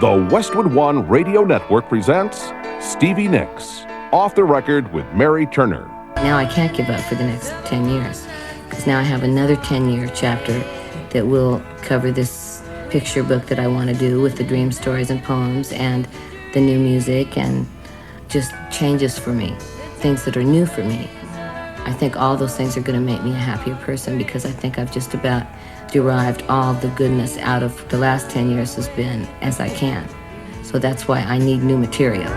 The Westwood One Radio Network presents Stevie Nicks, Off the Record with Mary Turner. Now I can't give up for the next 10 years, because now I have another 10-year chapter that will cover this picture book that I want to do with the dream stories and poems and the new music and just changes for me, things that are new for me. I think all those things are going to make me a happier person, because I think I've just about derived all the goodness out of the last 10 years has been as I can. So that's why I need new material.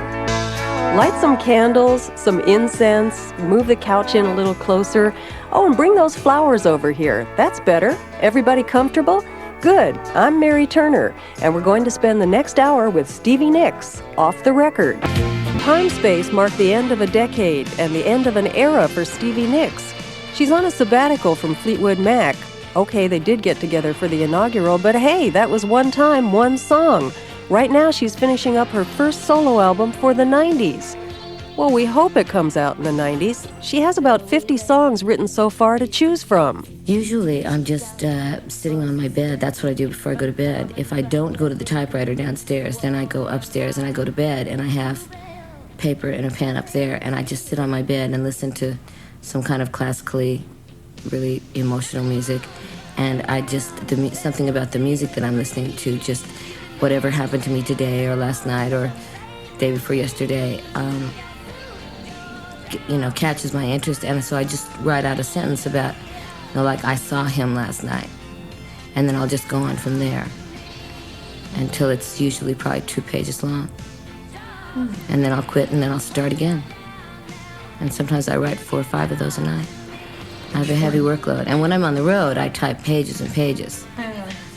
Light some candles, some incense, move the couch in a little closer. Oh, and bring those flowers over here. That's better. Everybody comfortable? Good. I'm Mary Turner, and we're going to spend the next hour with Stevie Nicks, Off the Record. Time Space marked the end of a decade and the end of an era for Stevie Nicks. She's on a sabbatical from Fleetwood Mac. Okay, they did get together for the inaugural, but hey, that was one time, one song. Right now, she's finishing up her first solo album for the 90s. Well, we hope it comes out in the 90s. She has about 50 songs written so far to choose from. Usually, I'm just sitting on my bed. That's what I do before I go to bed. If I don't go to the typewriter downstairs, then I go upstairs and I go to bed, and I have paper and a pen up there, and I just sit on my bed and listen to some kind of classically really emotional music. And I just, something about the music that I'm listening to, just whatever happened to me today or last night or day before yesterday, catches my interest. And so I just write out a sentence about, like, I saw him last night. And then I'll just go on from there until it's usually probably 2 pages long. And then I'll quit, and then I'll start again. And sometimes I write 4 or 5 of those a night. I have a heavy workload. And when I'm on the road, I type pages and pages.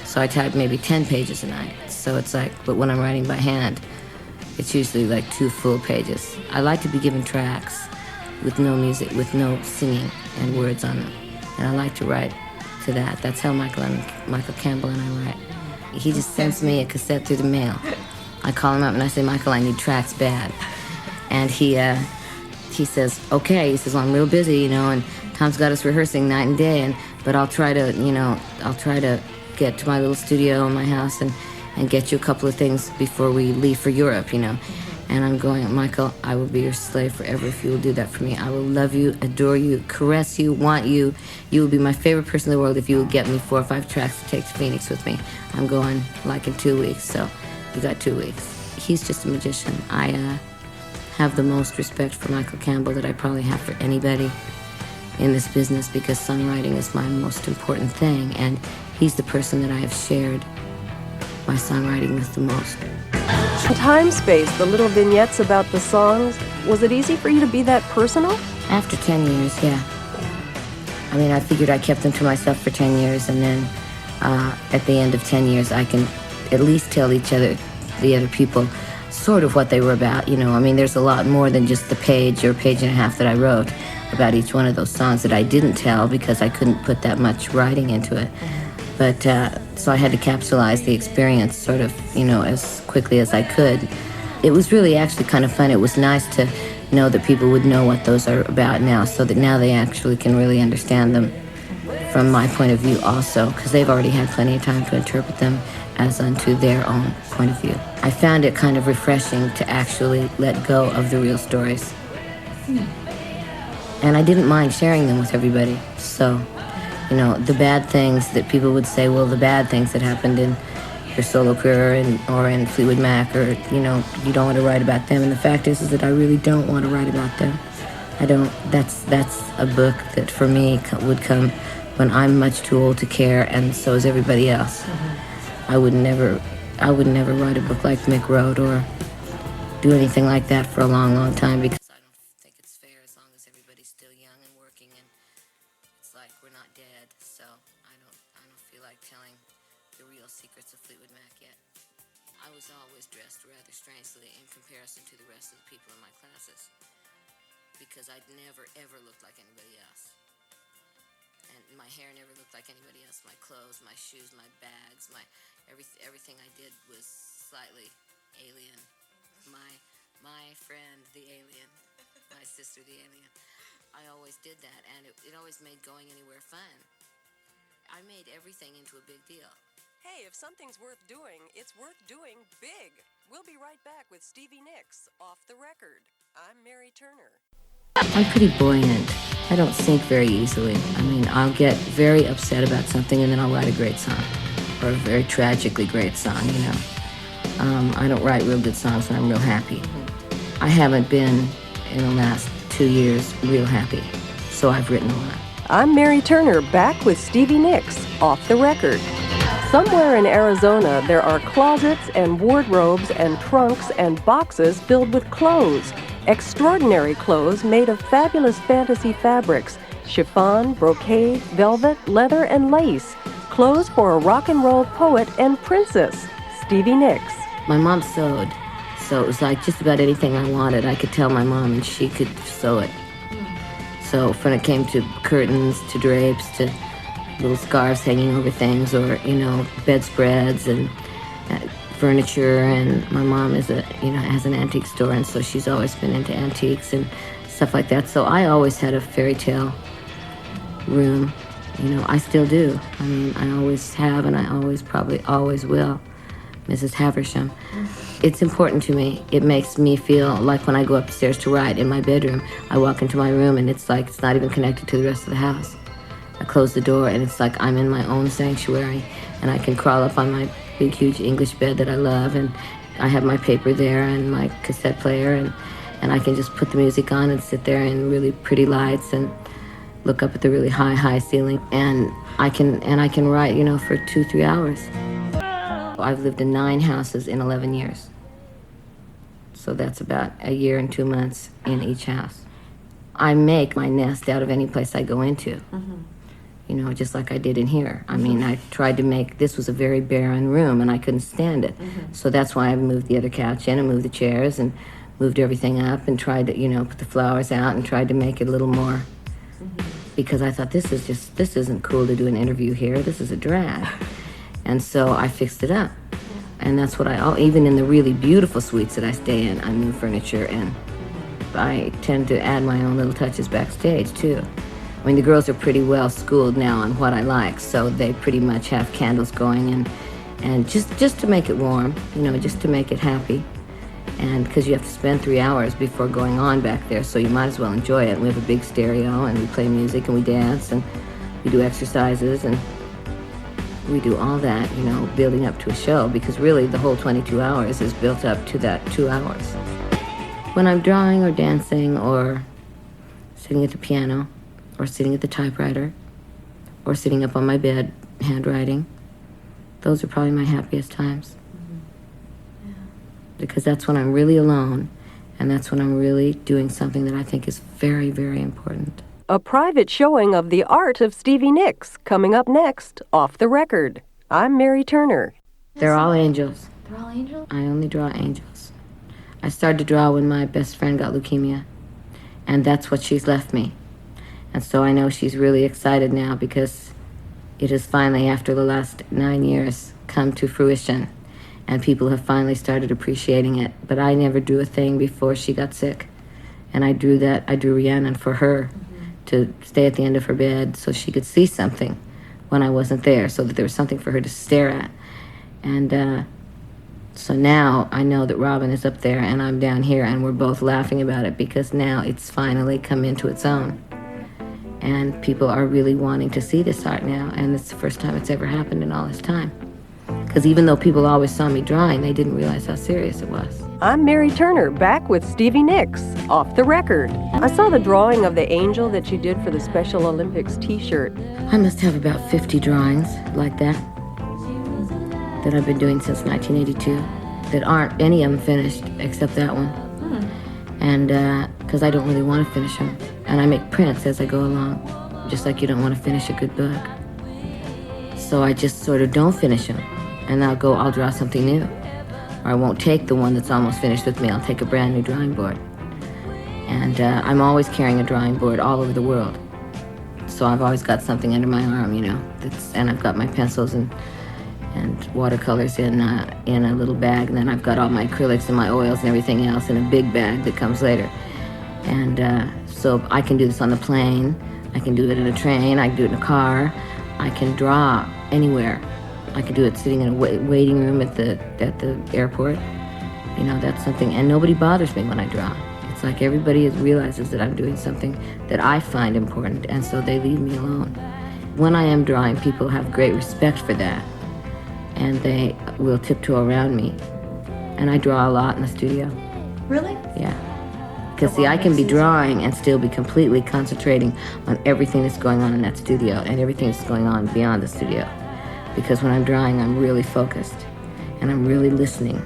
So I type maybe 10 pages a night. So it's like, but when I'm writing by hand, it's usually like 2 full pages. I like to be given tracks with no music, with no singing and words on them. And I like to write to that. That's how Michael Campbell and I write. He just sends me a cassette through the mail. I call him up and I say, Michael, I need tracks bad. And he says, okay. He says, well, I'm real busy, and Tom's got us rehearsing night and day, but I'll try to get to my little studio in my house and get you a couple of things before we leave for Europe, And I'm going, Michael, I will be your slave forever if you will do that for me. I will love you, adore you, caress you, want you. You will be my favorite person in the world if you will get me 4 or 5 tracks to take to Phoenix with me. I'm going like in 2 weeks, so you got 2 weeks. He's just a magician. I have the most respect for Michael Campbell that I probably have for anybody in this business, because songwriting is my most important thing, and he's the person that I have shared my songwriting with the most. Time Space, the little vignettes about the songs, was it easy for you to be that personal? After 10 years, yeah. I mean, I figured I kept them to myself for 10 years, and then at the end of 10 years, I can at least tell the other people, sort of what they were about, I mean, there's a lot more than just the page or page and a half that I wrote about each one of those songs that I didn't tell because I couldn't put that much writing into it. But, so I had to capsulize the experience sort of, as quickly as I could. It was really actually kind of fun. It was nice to know that people would know what those are about now, so that now they actually can really understand them from my point of view also, because they've already had plenty of time to interpret them as unto their own point of view. I found it kind of refreshing to actually let go of the real stories. And I didn't mind sharing them with everybody. So, the bad things that people would say, well, the bad things that happened in your solo career or in Fleetwood Mac, or, you don't want to write about them. And the fact is that I really don't want to write about them. I don't. That's a book that for me would come when I'm much too old to care, and so is everybody else. I would never write a book like Mick wrote or do anything like that for a long, long time, because I don't think it's fair as long as everybody's still young and working, and it's like we're not dead. So I don't feel like telling the real secrets of Fleetwood Mac yet. I was always dressed rather strangely in comparison to the rest of the people in my classes, because I'd never ever looked like anybody else. And my hair never looked like anybody else. My clothes, my shoes, my bags, everything I did was slightly alien. My friend, the alien, my sister, the alien. I always did that, and it always made going anywhere fun. I made everything into a big deal. Hey, if something's worth doing, it's worth doing big. We'll be right back with Stevie Nicks, Off the Record. I'm Mary Turner. I'm pretty buoyant. I don't sink very easily. I mean, I'll get very upset about something and then I'll write a great song. Or a very tragically great song, you know. I don't write real good songs when I'm real happy. I haven't been, in the last 2 years, real happy. So I've written a lot. I'm Mary Turner, back with Stevie Nicks, Off the Record. Somewhere in Arizona, there are closets and wardrobes and trunks and boxes filled with clothes. Extraordinary clothes made of fabulous fantasy fabrics, chiffon, brocade, velvet, leather, and lace. Clothes for a rock and roll poet and princess, Stevie Nicks. My mom sewed, so it was like just about anything I wanted, I could tell my mom and she could sew it. So when it came to curtains, to drapes, to little scarves hanging over things, or, you know, bedspreads and furniture, and my mom has an antique store, and so she's always been into antiques and stuff like that. So I always had a fairy tale room. You know, I still do. I mean, I always have, and I probably always will. Mrs. Haversham. It's important to me. It makes me feel like when I go upstairs to write in my bedroom, I walk into my room and it's like it's not even connected to the rest of the house. I close the door and it's like I'm in my own sanctuary, and I can crawl up on my big, huge English bed that I love, and I have my paper there and my cassette player, and I can just put the music on and sit there in really pretty lights and look up at the really high ceiling, and I can write, you know, for 2-3 hours. I've lived in 9 houses in 11 years. So that's about a year and 2 months in each house. I make my nest out of any place I go into. Mm-hmm. You know, just like I did in here. I mean, I tried to make, this was a very barren room and I couldn't stand it. Mm-hmm. So that's why I moved the other couch in and moved the chairs and moved everything up and tried to, you know, put the flowers out and tried to make it a little more. Mm-hmm. Because I thought, this isn't cool to do an interview here. This is a drag. And so I fixed it up. And that's what even in the really beautiful suites that I stay in, I move furniture, and I tend to add my own little touches backstage too. I mean, the girls are pretty well schooled now on what I like, so they pretty much have candles going and just to make it warm, you know, just to make it happy. And because you have to spend 3 hours before going on back there, so you might as well enjoy it. And we have a big stereo, and we play music, and we dance, and we do exercises, and we do all that, you know, building up to a show, because really the whole 22 hours is built up to that 2 hours. When I'm drawing or dancing or sitting at the piano or sitting at the typewriter or sitting up on my bed handwriting, those are probably my happiest times. Mm-hmm. Yeah. Because that's when I'm really alone, and that's when I'm really doing something that I think is very, very important. A private showing of the art of Stevie Nicks coming up next, Off the Record. I'm Mary Turner. They're all angels. They're all angels? I only draw angels. I started to draw when my best friend got leukemia, and that's what she's left me. And so I know she's really excited now, because it has finally, after the last 9 years, come to fruition, and people have finally started appreciating it. But I never drew a thing before she got sick, and I drew Rhiannon for her. Mm-hmm. To stay at the end of her bed so she could see something when I wasn't there, so that there was something for her to stare at. And so now I know that Robin is up there and I'm down here, and we're both laughing about it, because now it's finally come into its own. And people are really wanting to see this art now, and it's the first time it's ever happened in all this time. Because even though people always saw me drawing, they didn't realize how serious it was. I'm Mary Turner, back with Stevie Nicks, Off the Record. I saw the drawing of the angel that you did for the Special Olympics t-shirt. I must have about 50 drawings like that I've been doing since 1982, that aren't any of them finished except that one. And because I don't really want to finish them. And I make prints as I go along, just like you don't want to finish a good book. So I just sort of don't finish them, and I'll draw something new. Or I won't take the one that's almost finished with me. I'll take a brand new drawing board. And I'm always carrying a drawing board all over the world. So I've always got something under my arm, you know. And I've got my pencils and watercolors in a little bag. And then I've got all my acrylics and my oils and everything else in a big bag that comes later. And so I can do this on the plane. I can do it in a train. I can do it in a car. I can draw anywhere. I could do it sitting in a waiting room at the airport. You know, that's something, and nobody bothers me when I draw. It's like everybody realizes that I'm doing something that I find important, and so they leave me alone. When I am drawing, people have great respect for that, and they will tiptoe around me. And I draw a lot in the studio. Really? Yeah. Because, see, I can be drawing and still be completely concentrating on everything that's going on in that studio and everything that's going on beyond the studio. Because when I'm drawing, I'm really focused, and I'm really listening.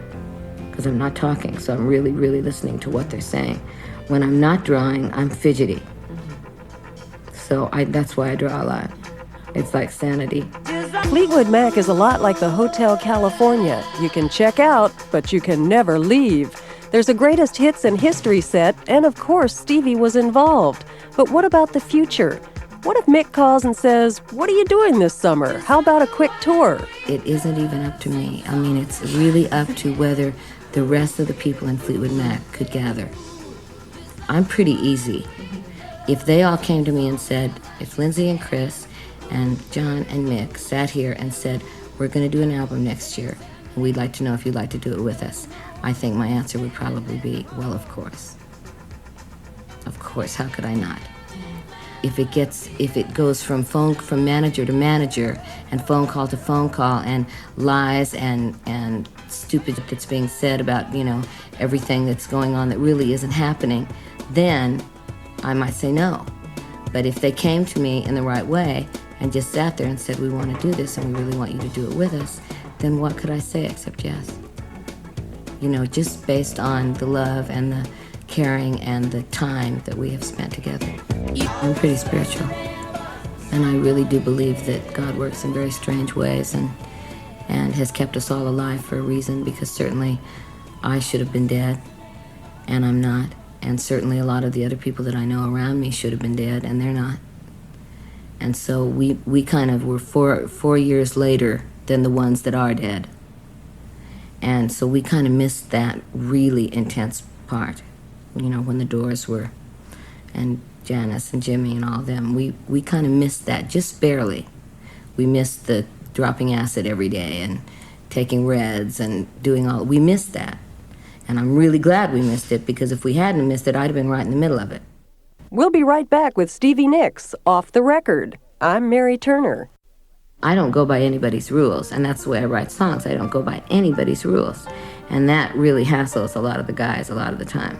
Because I'm not talking, so I'm really, really listening to what they're saying. When I'm not drawing, I'm fidgety. So that's why I draw a lot. It's like sanity. Fleetwood Mac is a lot like the Hotel California. You can check out, but you can never leave. There's a greatest hits and history set, and of course, Stevie was involved. But what about the future? What if Mick calls and says, "What are you doing this summer? How about a quick tour?" It isn't even up to me. I mean, it's really up to whether the rest of the people in Fleetwood Mac could gather. I'm pretty easy. If they all came to me and said, if Lindsay and Chris and John and Mick sat here and said, we're going to do an album next year, and we'd like to know if you'd like to do it with us, I think my answer would probably be, well, of course. Of course, how could I not? If it goes from manager to manager and phone call to phone call and lies and stupid that's being said about, you know, everything that's going on that really isn't happening, then I might say no. But if they came to me in the right way and just sat there and said, we want to do this and we really want you to do it with us, then what could I say except yes? You know, just based on the love and the caring and the time that we have spent together. I'm pretty spiritual, and I really do believe that God works in very strange ways and has kept us all alive for a reason, because certainly I should have been dead, and I'm not, and certainly a lot of the other people that I know around me should have been dead, and they're not. And so we kind of were four years later than the ones that are dead. And so we kind of missed that really intense part, you know, when the Doors were, and Janice and Jimmy and all them, we kind of missed that, just barely. We missed the dropping acid every day and taking Reds and doing all, we missed that. And I'm really glad we missed it, because if we hadn't missed it, I'd have been right in the middle of it. We'll be right back with Stevie Nicks, Off the Record. I'm Mary Turner. I don't go by anybody's rules, and that's the way I write songs. I don't go by anybody's rules. And that really hassles a lot of the guys a lot of the time,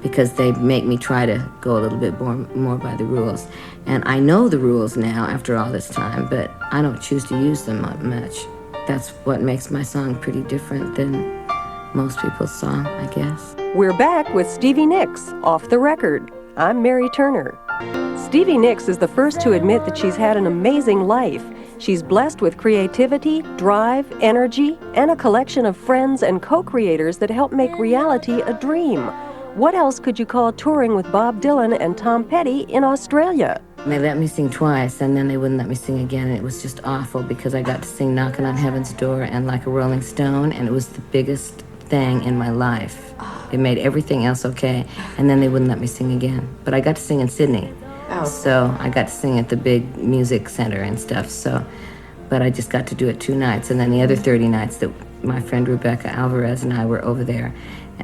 because they make me try to go a little bit more by the rules. And I know the rules now after all this time, but I don't choose to use them much. That's what makes my song pretty different than most people's song, I guess. We're back with Stevie Nicks, Off the Record. I'm Mary Turner. Stevie Nicks is the first to admit that she's had an amazing life. She's blessed with creativity, drive, energy, and a collection of friends and co-creators that help make reality a dream. What else could you call touring with Bob Dylan and Tom Petty in Australia? They let me sing twice, and then they wouldn't let me sing again, and it was just awful, because I got to sing Knocking on Heaven's Door and Like a Rolling Stone, and it was the biggest thing in my life. It made everything else okay, and then they wouldn't let me sing again. But I got to sing in Sydney, so I got to sing at the big music center and stuff, so, but I just got to do it 2 nights, and then the other 30 nights that my friend Rebecca Alvarez and I were over there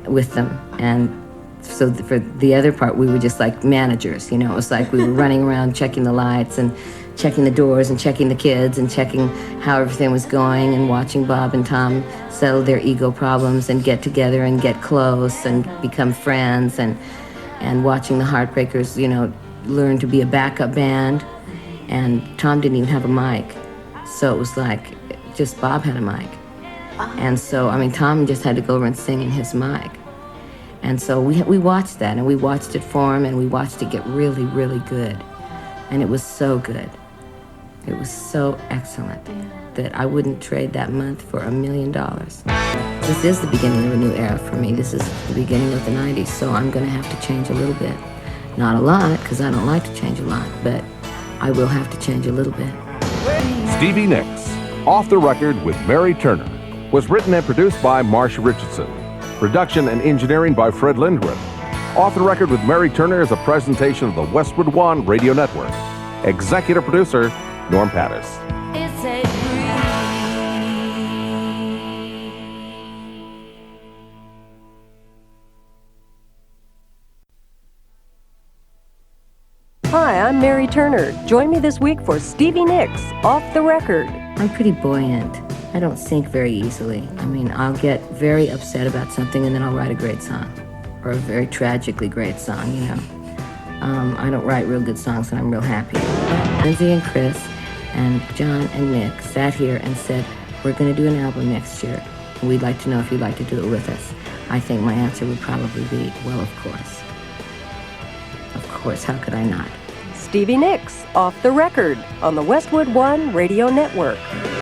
with them, and so for the other part, we were just like managers, you know. It was like we were running around checking the lights and checking the doors and checking the kids and checking how everything was going and watching Bob and Tom settle their ego problems and get together and get close and become friends, and watching the Heartbreakers, you know, learn to be a backup band. And Tom didn't even have a mic, so it was like just Bob had a mic. And so, I mean, Tom just had to go over and sing in his mic. And so we watched that, and we watched it form, and we watched it get really, really good. And it was so good. It was so excellent that I wouldn't trade that month for $1 million. This is the beginning of a new era for me. This is the beginning of the 90s, so I'm going to have to change a little bit. Not a lot, because I don't like to change a lot, but I will have to change a little bit. Stevie Nicks, Off the Record with Mary Turner, was written and produced by Marsha Richardson. Production and engineering by Fred Lindgren. Off the Record with Mary Turner is a presentation of the Westwood One Radio Network. Executive producer, Norm Pattis. It's a dream. Hi, I'm Mary Turner. Join me this week for Stevie Nicks, Off the Record. I'm pretty buoyant. I don't sink very easily. I mean, I'll get very upset about something and then I'll write a great song, or a very tragically great song, you know. I don't write real good songs when I'm real happy. Lindsay and Chris and John and Nick sat here and said, we're going to do an album next year. We'd like to know if you'd like to do it with us. I think my answer would probably be, well, of course. Of course, how could I not? Stevie Nicks, Off the Record, on the Westwood One Radio Network.